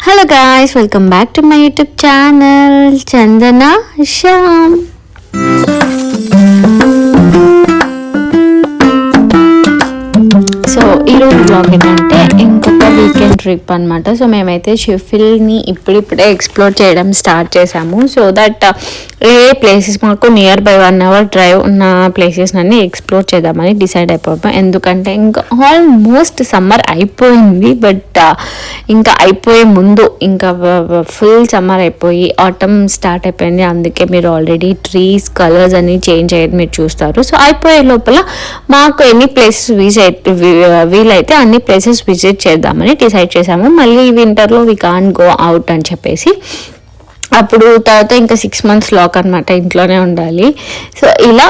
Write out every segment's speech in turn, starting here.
Hello guys, welcome back to my YouTube channel Chandana Shyam. So ఈరోజు blog ఏంటంటే ఇంకొక weekend trip అనమాట. So మేమైతే షెఫిల్డ్ని ఇప్పుడిప్పుడే ఎక్స్ప్లోర్ చేయడం స్టార్ట్ చేసాము. సో దట్ ఏ ప్లేసెస్ మాకు నియర్ బై 1 hour డ్రైవ్ ఉన్న ప్లేసెస్ అన్ని ఎక్స్ప్లోర్ చేద్దామని డిసైడ్ అయిపోయాం. ఎందుకంటే ఇంకా ఆల్మోస్ట్ సమ్మర్ అయిపోయింది, బట్ ఇంకా అయిపోయే ముందు ఇంకా ఫుల్ సమ్మర్ అయిపోయి ఆటమ్ స్టార్ట్ అయిపోయింది. అందుకే మీరు ఆల్రెడీ ట్రీస్ కలర్స్ అన్ని చేంజ్ అయ్యేది మీరు చూస్తారు. సో అయిపోయే లోపల మాకు ఎన్ని ప్లేసెస్ వీలైతే అన్ని ప్లేసెస్ విజిట్ చేద్దామని డిసైడ్ చేసాము. మళ్ళీ వింటర్లో వి కాంట్ గో అవుట్ అని చెప్పేసి అప్పుడు తర్వాత ఇంకా 6 months లాక్ అనమాట, ఇంట్లోనే ఉండాలి. సో ఇలా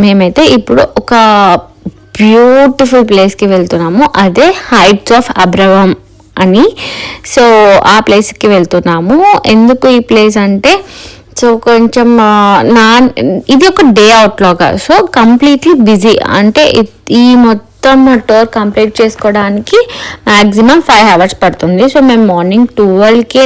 మేమైతే ఇప్పుడు ఒక బ్యూటిఫుల్ ప్లేస్కి వెళ్తున్నాము. అదే హైట్స్ ఆఫ్ అబ్రహం అని. సో ఆ ప్లేస్కి వెళ్తున్నాము. ఎందుకు ఈ ప్లేస్ అంటే సో కొంచెం ఇది ఒక డే అవుట్ లాగా. సో కంప్లీట్లీ బిజీ అంటే ఈ మొత్తం టూర్ కంప్లీట్ చేసుకోవడానికి మ్యాక్సిమం 5 hours పడుతుంది. సో మేము మార్నింగ్ 12కి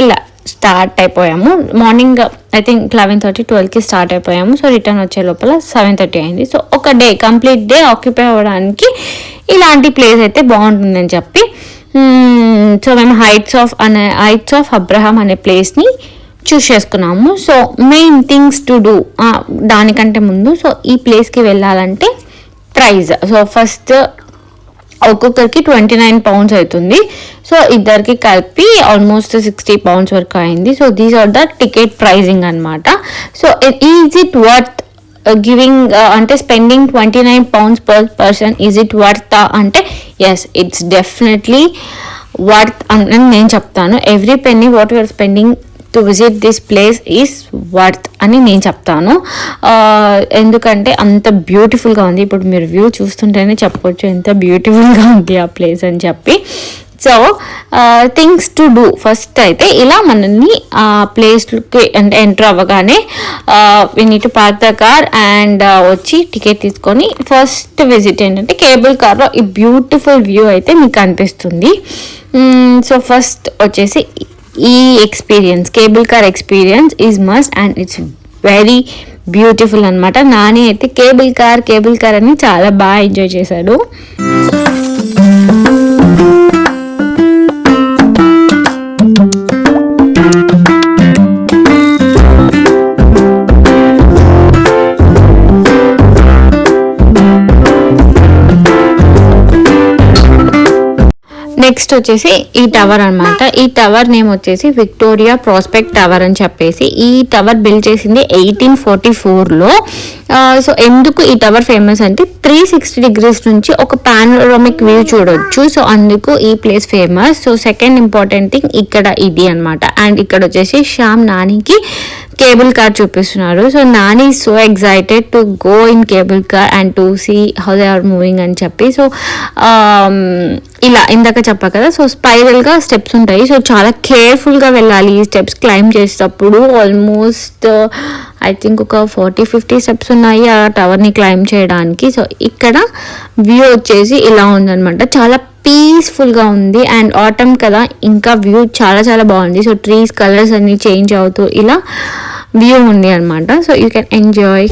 స్టార్ట్ అయిపోయాము. మార్నింగ్ ఐ థింక్ 11:30 12కి స్టార్ట్ అయిపోయాము. సో రిటర్న్ వచ్చే లోపల 7:30 అయింది. సో ఒక డే కంప్లీట్ డే ఆక్యుపై అవ్వడానికి ఇలాంటి ప్లేస్ అయితే బాగుంటుందని చెప్పి సో మేము హైట్స్ ఆఫ్ అబ్రహం అనే ప్లేస్ని చూస్ చేసుకున్నాము. So main things to do దానికంటే ముందు సో ఈ ప్లేస్కి వెళ్ళాలంటే ప్రైజ్. సో ఫస్ట్ ఒక్కొక్కరికి 29 pounds అవుతుంది. సో ఇద్దరికి కలిపి ఆల్మోస్ట్ 60 pounds వరకు అయింది. So these are the ticket pricing అనమాట. So is it worth giving అంటే spending 29 pounds per person, is it worth అంటే ఎస్, ఇట్స్ డెఫినెట్లీ వర్త్ అని నేను చెప్తాను. Every penny what you are spending to visit this place is worth అని నేను చెప్తాను. ఎందుకంటే అంత బ్యూటిఫుల్గా ఉంది. ఇప్పుడు మీరు వ్యూ చూస్తుంటేనే చెప్పొచ్చు ఎంత బ్యూటిఫుల్గా ఉంది ఆ ప్లేస్ అని చెప్పి. So things to do first అయితే ఇలా మనల్ని ఆ ప్లేస్కి అంటే ఎంటర్ అవ్వగానే we need to park the car and వచ్చి టికెట్ తీసుకొని ఫస్ట్ విజిట్ ఏంటంటే కేబుల్ కార్లో ఈ బ్యూటిఫుల్ వ్యూ అయితే మీకు అనిపిస్తుంది. సో ఫస్ట్ వచ్చేసి ఈ experience cable car experience is must and it's very beautiful అనమాట. నాని అయితే కేబుల్ కార్ అని చాలా బాగా ఎంజాయ్ చేశాడు. నెక్స్ట్ వచ్చేసి ఈ టవర్ అనమాట. ఈ టవర్ నేమ్ వచ్చేసి విక్టోరియా ప్రాస్పెక్ట్ టవర్ అని చెప్పేసి. ఈ టవర్ బిల్డ్ చేసింది 1844లో. సో ఎందుకు ఈ టవర్ ఫేమస్ అంటే 360 degrees నుంచి ఒక పానోరమిక్ వ్యూ చూడొచ్చు. సో అందుకు ఈ place famous. So second important thing ఇక్కడ ఇది అనమాట. అండ్ ఇక్కడ వచ్చేసి శ్యామ్ నానికి కేబుల్ కార్ చూపిస్తున్నారు. So Nani so excited to go in cable car and to see how they are moving అని చెప్పి. సో ఇలా ఇందాక చెప్పా కదా, సో స్పైరల్గా స్టెప్స్ ఉంటాయి. సో చాలా కేర్ఫుల్గా వెళ్ళాలి ఈ స్టెప్స్ క్లైంబ్ చేసేటప్పుడు. ఆల్మోస్ట్ ఐ థింక్ ఒక 40-50 స్టెప్స్ ఉన్నాయి ఆ టవర్ని క్లైంబ్ చేయడానికి. సో ఇక్కడ వ్యూ వచ్చేసి ఇలా ఉందన్నమాట. చాలా పీస్ఫుల్గా ఉంది అండ్ ఆటమ్ కదా, ఇంకా వ్యూ చాలా చాలా బాగుంది. సో ట్రీస్ కలర్స్ అన్ని చేంజ్ అవుతూ ఇలా వ్యూ ఉంది అనమాట. So you can enjoy.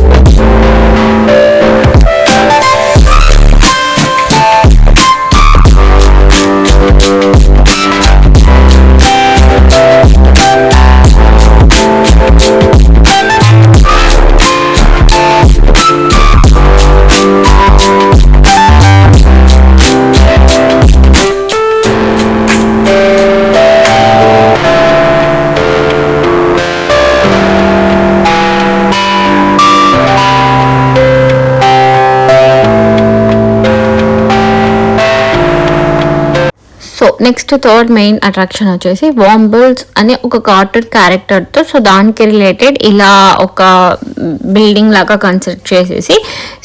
So next third main attraction వచ్చేసి వాంబుల్స్ అనే ఒక కార్టూన్ క్యారెక్టర్తో సో దానికి రిలేటెడ్ ఇలా ఒక బిల్డింగ్ లాగా కన్స్ట్రక్ట్ చేసేసి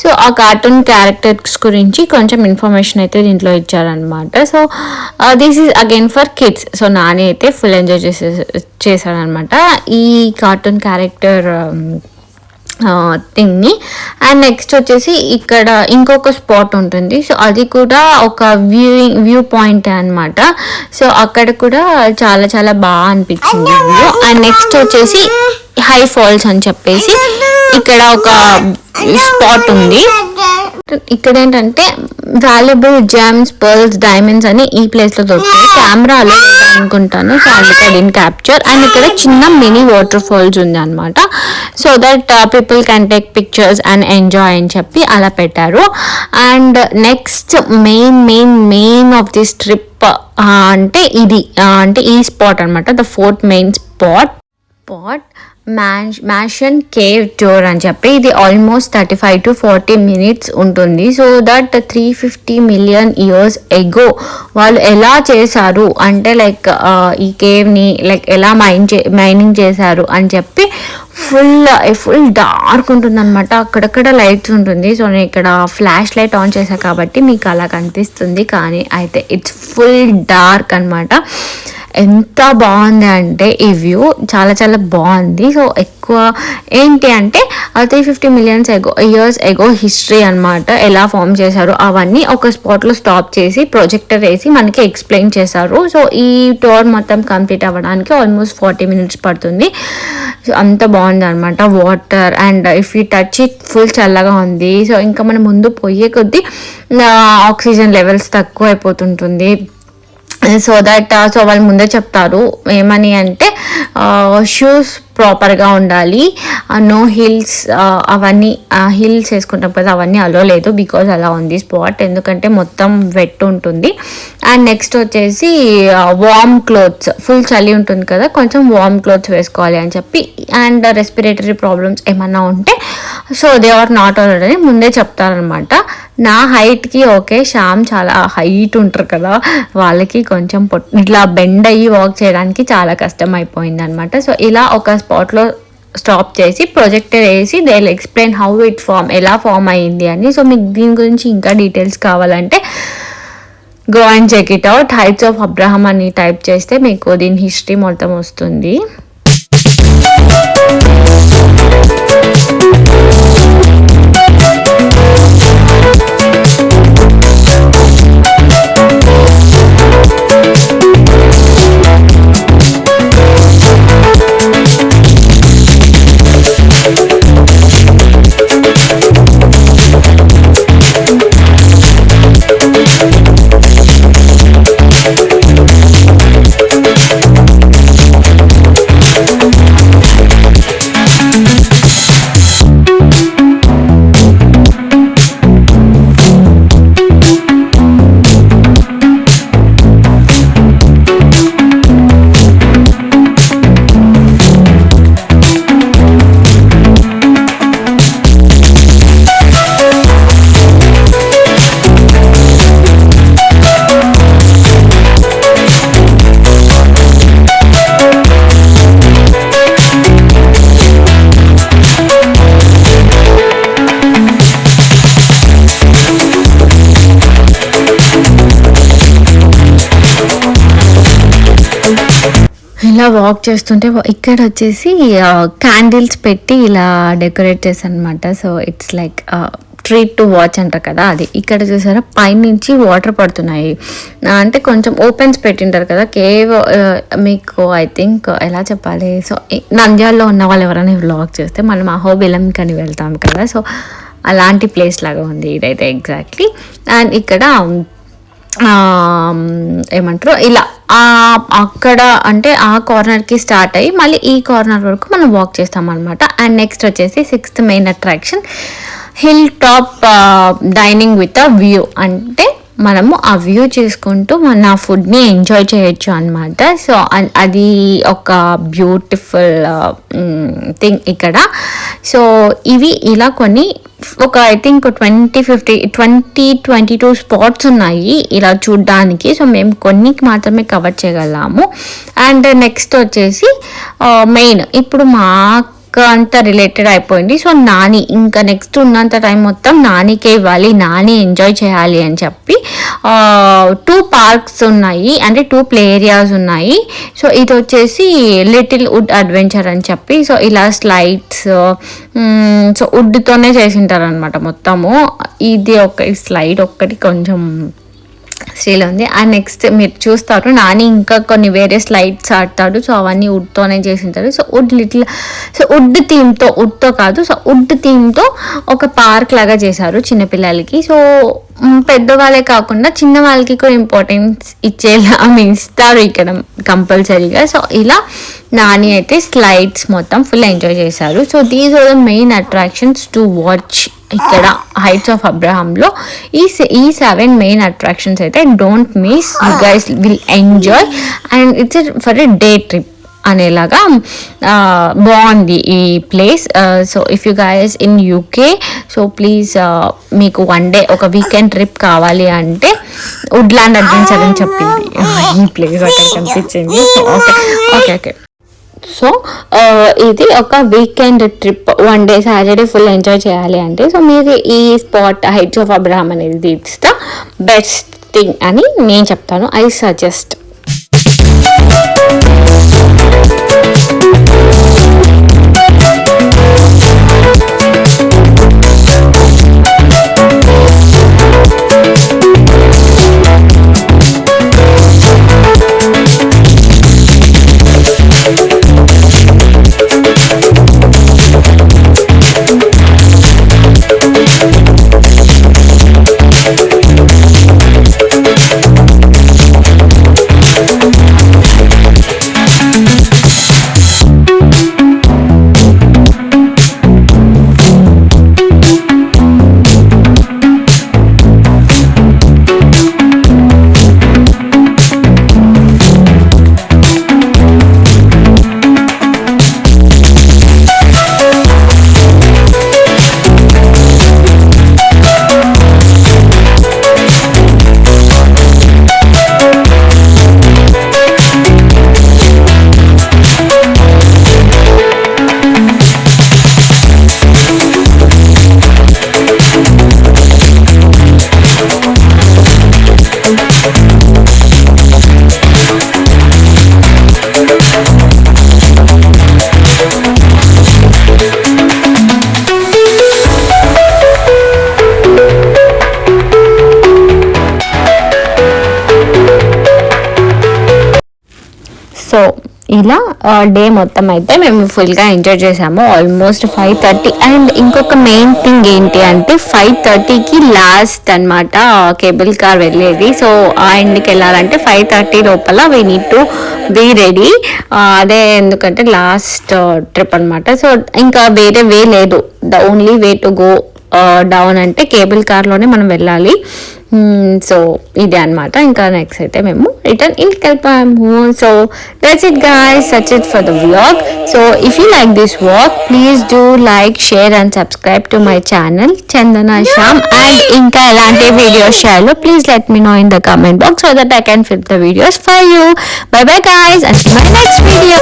సో ఆ కార్టూన్ క్యారెక్టర్స్ గురించి కొంచెం ఇన్ఫర్మేషన్ అయితే దీంట్లో ఇచ్చారనమాట. So this is again for kids. So Nani అయితే ఫుల్ ఎంజాయ్ చేశాడనమాట. ఈ కార్టూన్ క్యారెక్టర్ థింగ్ని. అండ్ నెక్స్ట్ వచ్చేసి ఇక్కడ ఇంకొక స్పాట్ ఉంటుంది. సో అది కూడా ఒక వ్యూ పాయింట్ అనమాట. సో అక్కడ కూడా చాలా చాలా బాగా అనిపించింది వ్యూ. అండ్ నెక్స్ట్ వచ్చేసి హై ఫాల్స్ అని చెప్పేసి ఇక్కడ ఒక స్పాట్ ఉంది. ఇక్కడ ఏంటంటే వాల్యుబుల్ జెమ్స్, పర్ల్స్, డైమండ్స్ అని ఈ ప్లేస్ లో దొరుకుతాయి. కెమెరాలో అనుకుంటాను, సో అందుకే దీన్ని క్యాప్చర్. అండ్ ఇక్కడ చిన్న మినీ వాటర్ ఫాల్స్ ఉంది అనమాట. So that people can take pictures and enjoy అని చెప్పి అలా పెట్టారు. And next main of this trip అంటే ఇది అంటే ఈ స్పాట్ అనమాట, the fourth main spot mansion cave tour అని చెప్పి. ఇది ఆల్మోస్ట్ 35 to 40 minutes ఉంటుంది. సో దట్ 350 million years ఎగో వాళ్ళు ఎలా చేశారు అంటే లైక్ ఈ కేవ్ని లైక్ ఎలా మైనింగ్ చేశారు అని చెప్పి ఫుల్ డార్క్ ఉంటుంది అనమాట. అక్కడక్కడ లైట్స్ ఉంటుంది. సో నేను ఇక్కడ ఫ్లాష్ లైట్ ఆన్ చేశాను కాబట్టి మీకు అలా కనిపిస్తుంది, కానీ అయితే ఇట్స్ ఫుల్ డార్క్ అనమాట. ఎంత బాగుంది అంటే ఈ వ్యూ చాలా చాలా బాగుంది. సో ఎక్కువ ఏంటి అంటే 350 million years ఎగో హిస్టరీ అనమాట, ఎలా ఫామ్ చేశారు అవన్నీ ఒక స్పాట్లో స్టాప్ చేసి ప్రొజెక్టర్ వేసి మనకి ఎక్స్ప్లెయిన్ చేశారు. సో ఈ టూర్ మొత్తం కంప్లీట్ అవ్వడానికి ఆల్మోస్ట్ 40 minutes పడుతుంది. సో అంత బాగుంది అనమాట. Water and if you touch it full చల్లగా ఉంది. సో ఇంకా మనం ముందు పోయే కొద్దీ ఆక్సిజన్ లెవెల్స్ తక్కువ అయిపోతుంటుంది. సో దట్ సో వాళ్ళు ముందే చెప్తారు ఏమని అంటే షూస్ ప్రాపర్గా ఉండాలి, నో హిల్స్ అవన్నీ హిల్స్ వేసుకుంటాం కదా అవన్నీ అలో లేదు, బికాజ్ అలా ఉంది స్పాట్, ఎందుకంటే మొత్తం వెట్ ఉంటుంది. అండ్ నెక్స్ట్ వచ్చేసి వార్మ్ క్లోత్స్, ఫుల్ చలి ఉంటుంది కదా, కొంచెం వార్మ్ క్లోత్స్ వేసుకోవాలి అని చెప్పి. అండ్ రెస్పిరేటరీ ప్రాబ్లమ్స్ ఏమన్నా ఉంటే so they are not allowed అని ముందే చెప్తారనమాట. నా హైట్కి ఓకే, శ్యామ్ చాలా హైట్ ఉంటారు కదా, వాళ్ళకి కొంచెం ఇట్లా బెండ్ అయ్యి వాక్ చేయడానికి చాలా కష్టం అయిపోయింది అనమాట. సో ఇలా ఒక స్పాట్లో స్టాప్ చేసి ప్రొజెక్టర్ వేసి they will explain how it ఎలా ఫామ్ అయ్యింది అని. సో మీకు దీని గురించి ఇంకా డీటెయిల్స్ కావాలంటే go and check it out. Heights of Abraham అని టైప్ చేస్తే మీకు దీని హిస్టరీ మొత్తం వస్తుంది. ఇలా వాక్ చేస్తుంటే ఇక్కడ వచ్చేసి క్యాండిల్స్ పెట్టి ఇలా డెకరేట్ చేశాను అనమాట. So it's like treat to watch అంటారు కదా అది. ఇక్కడ చూసారా పైనుంచి వాటర్ పడుతున్నాయి, అంటే కొంచెం ఓపెన్స్ పెట్టింటారు కదా కేవ్. మీకు ఐ థింక్ ఎలా చెప్పాలి, సో నంద్యాలలో ఉన్న వాళ్ళు ఎవరైనా వ్లాగ్ చేస్తే మనం అహోబిలం కని వెళ్తాం కదా, సో అలాంటి ప్లేస్ లాగా ఉంది ఇదైతే ఎగ్జాక్ట్లీ. అండ్ ఇక్కడ ఏమంటారు ఇలా అక్కడ అంటే ఆ కార్నర్కి స్టార్ట్ అయ్యి మళ్ళీ ఈ కార్నర్ వరకు మనం వాక్ చేస్తాం అనమాట. అండ్ నెక్స్ట్ వచ్చేసి 6th main attraction hill top dining with a view. అంటే మనము ఆ వ్యూ చేసుకుంటూ మన ఫుడ్ని ఎంజాయ్ చేయొచ్చు అనమాట. సో అది ఒక బ్యూటిఫుల్ థింగ్ ఇక్కడ. సో ఇవి ఇలా కొన్ని ఒక ఐ థింక్ 22 స్పాట్స్ ఉన్నాయి ఇలా చూడ్డానికి. సో మేము కొన్నికి మాత్రమే కవర్ చేయగలము. అండ్ నెక్స్ట్ వచ్చేసి మెయిన్ ఇప్పుడు మా అంతా రిలేటెడ్ అయిపోయింది. సో నాని ఇంకా నెక్స్ట్ ఉన్నంత టైం మొత్తం నానికే ఇవ్వాలి, నాని ఎంజాయ్ చేయాలి అని చెప్పి 2 పార్క్స్ ఉన్నాయి, అంటే 2 ప్లే ఏరియాస్ ఉన్నాయి. సో ఇది వచ్చేసి లిటిల్ వుడ్ అడ్వెంచర్ అని చెప్పి, సో ఇలా స్లైడ్స్ సో వుడ్తోనే చేసింటారు అనమాట మొత్తము. ఇది ఒక స్లైడ్ ఒక్కటి కొంచెం స్టీల్ ఉంది. అండ్ నెక్స్ట్ మీరు చూస్తారు నాని ఇంకా కొన్ని వేరే స్లైడ్స్ ఆడతాడు. సో అవన్నీ వుడ్తోనే చేసింటారు. సో వుడ్ థీమ్తో, వుడ్తో కాదు, సో వుడ్ థీమ్తో ఒక పార్క్ లాగా చేశారు చిన్నపిల్లలకి. సో పెద్దవాళ్ళే కాకుండా చిన్న వాళ్ళకి కూడా ఇంపార్టెన్స్ ఇచ్చేలా ఇస్తారు ఇక్కడ కంపల్సరీగా. సో ఇలా నాని అయితే స్లైడ్స్ మొత్తం ఫుల్ ఎంజాయ్ చేశారు. So these are the main attractions to watch ఇక్కడ హైట్స్ ఆఫ్ అబ్రహాంలో. ఈ 7 మెయిన్ అట్రాక్షన్స్ అయితే don't miss, you guys will enjoy and it's for a day trip అనేలాగా బాగుంది ఈ place. So if you guys in UK, so please మీకు 1 day ఒక weekend trip కావాలి అంటే వుడ్లాండ్ అడ్వెంచర్ అని చెప్పింది ఈ ప్లేస్ అక్కడ కనిపించింది. సో ఓకే సో ఇది ఒక weekend trip, 1 day Saturday full enjoy చేయాలి అంటే సో మీరు ఈ స్పాట్ హైట్స్ ఆఫ్ అబ్రహాం అనేది ఇట్స్ ద బెస్ట్ థింగ్ అని నేను చెప్తాను. I suggest. సో ఇలా డే మొత్తం అయితే మేము ఫుల్గా ఎంజాయ్ చేసాము, ఆల్మోస్ట్ 5:30. అండ్ ఇంకొక మెయిన్ థింగ్ ఏంటి అంటే 5:30కి లాస్ట్ అనమాట కేబుల్ కార్ వెళ్ళేది. సో ఆ ఎండ్కి వెళ్ళాలంటే 5:30 లోపల we need to be ready. అదే ఎందుకంటే లాస్ట్ ట్రిప్ అనమాట. సో ఇంకా వేరే వే లేదు, the only way to go down అంటే కేబుల్ కార్లోనే మనం వెళ్ళాలి. సో ఇదే అనమాట. ఇంకా నెక్స్ట్ అయితే మేము రిటర్న్ ఇంటికి వెళ్ళిపోయాము. So that's it guys, that's it for the vlog. So if you like this vlog please do like, share and subscribe to my channel Chandana Shyam. And ఇంకా ఎలాంటి వీడియోస్ చేయాలో please let me know in the comment box so that I can fill the videos for you. Bye bye guys, until my next video.